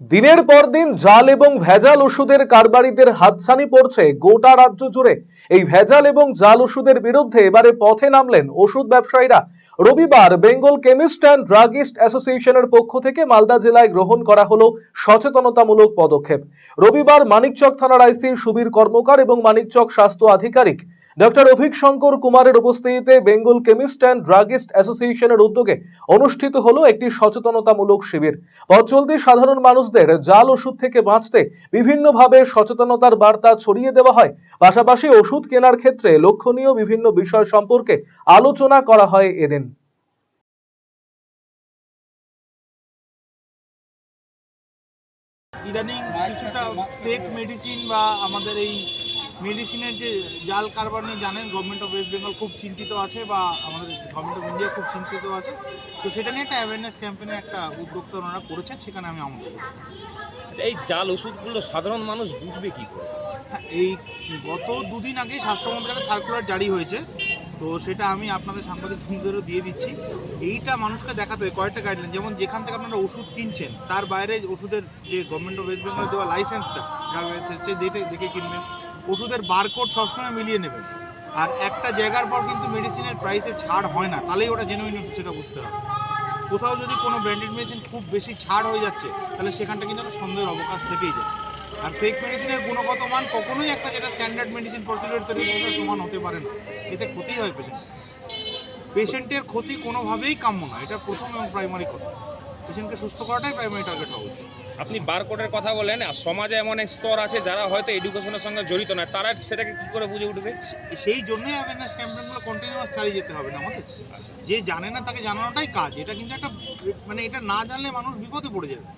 দিনের পর দিন জাল এবং ভেজাল ওষুধের কারবারিদের হাতছানি পড়ছে গোটা রাজ্য জুড়ে। এই ভেজাল এবং জাল ওষুধের বিরুদ্ধে এবারে পথে নামলেন ওষুধ ব্যবসায়ীরা। রবিবার বেঙ্গল কেমিস্ট অ্যান্ড ড্রাগিস্ট অ্যাসোসিয়েশনের পক্ষ থেকে মালদা জেলায় গ্রহণ করা হলো সচেতনতামূলক পদক্ষেপ। রবিবার মানিকচক থানার আইসি সুবীর কর্মকার এবং মানিকচক স্বাস্থ্য আধিকারিক ডক্টর অভিক শঙ্কর কুমারের উপস্থিতিতে বেঙ্গল কেমিস্ট অ্যান্ড ড্রাগিস্ট অ্যাসোসিয়েশনের উদ্যোগে অনুষ্ঠিত হলো একটি সচেতনতামূলক শিবির। পথ চলতি সাধারণ মানুষদের জাল ওষুধ থেকে বাঁচতে বিভিন্নভাবে সচেতনতার বার্তা ছড়িয়ে দেওয়া হয়। পাশাপাশি ওষুধ কেনার ক্ষেত্রে লক্ষণীয় বিভিন্ন বিষয় সম্পর্কে আলোচনা করা হয় এদিন। ইদানিং কিছুটা ফেক মেডিসিন বা আমাদের এই মেডিসিনের যে জাল কারবার নিয়ে জানেন গভর্নমেন্ট অফ ওয়েস্ট বেঙ্গল খুব চিন্তিত আছে বা আমাদের গভর্নমেন্ট অফ ইন্ডিয়া খুব চিন্তিত আছে। তো সেটা নিয়ে একটা অ্যাওয়ারনেস ক্যাম্পেইনের একটা উদ্যোক্তা ওনারা করেছেন, সেখানে আমি আমন্ত্রণ করছি। এই জাল ওষুধগুলো সাধারণ মানুষ বুঝবে কি করে? হ্যাঁ, এই গত দুদিন আগে স্বাস্থ্যমন্ত্রীর একটা সার্কুলার জারি হয়েছে, তো সেটা আমি আপনাদের সাংবাদিক বন্ধুদেরও দিয়ে দিচ্ছি। এইটা মানুষকে দেখাতে হবে কয়েকটা গাইডলাইন, যেমন যেখান থেকে আপনারা ওষুধ কিনছেন তার বাইরে ওষুধের যে গভর্নমেন্ট অফ ওয়েস্ট বেঙ্গল দেওয়া লাইসেন্সটা দেখে কিনবেন। ওষুধের বারকোড সবসময় মিলিয়ে নেবেন। আর একটা জায়গার পর কিন্তু মেডিসিনের প্রাইসে ছাড় হয় না, তাহলেই ওটা জেনুইন ওষুধ সেটা বুঝতে হবে। কোথাও যদি কোনো ব্র্যান্ডেড মেডিসিন খুব বেশি ছাড় হয়ে যাচ্ছে, তাহলে সেখানটা কিন্তু একটা সন্দেহের অবকাশ থেকেই যায়। আর ফেক মেডিসিনের গুণগত মান কখনোই একটা যেটা স্ট্যান্ডার্ড মেডিসিন প্রসিডিউর তৈরি সমান হতে পারে না। এতে ক্ষতি হয় পেশেন্টের ক্ষতি কোনোভাবেই কাম্য না। এটা প্রথম এবং প্রাইমারি কথা। পেশেন্টকে সুস্থ করাটাই প্রাইমারি টার্গেট হওয়া উচিত। আপনি বারকোডের কথা বলেন, আর সমাজে এমন এক স্তর আছে যারা হয়তো এডুকেশনের সঙ্গে জড়িত না, তারা সেটাকে কি করে বুঝে উঠবে? সেই জন্যই অ্যাওয়ারনেস ক্যাম্পেইনগুলো কন্টিনিউয়াস চালিয়ে যেতে হবে না আমাদের। যে জানে না তাকে জানানোটাই কাজ। এটা কিন্তু একটা এটা না জানলে মানুষ বিপদে পড়ে যাবে।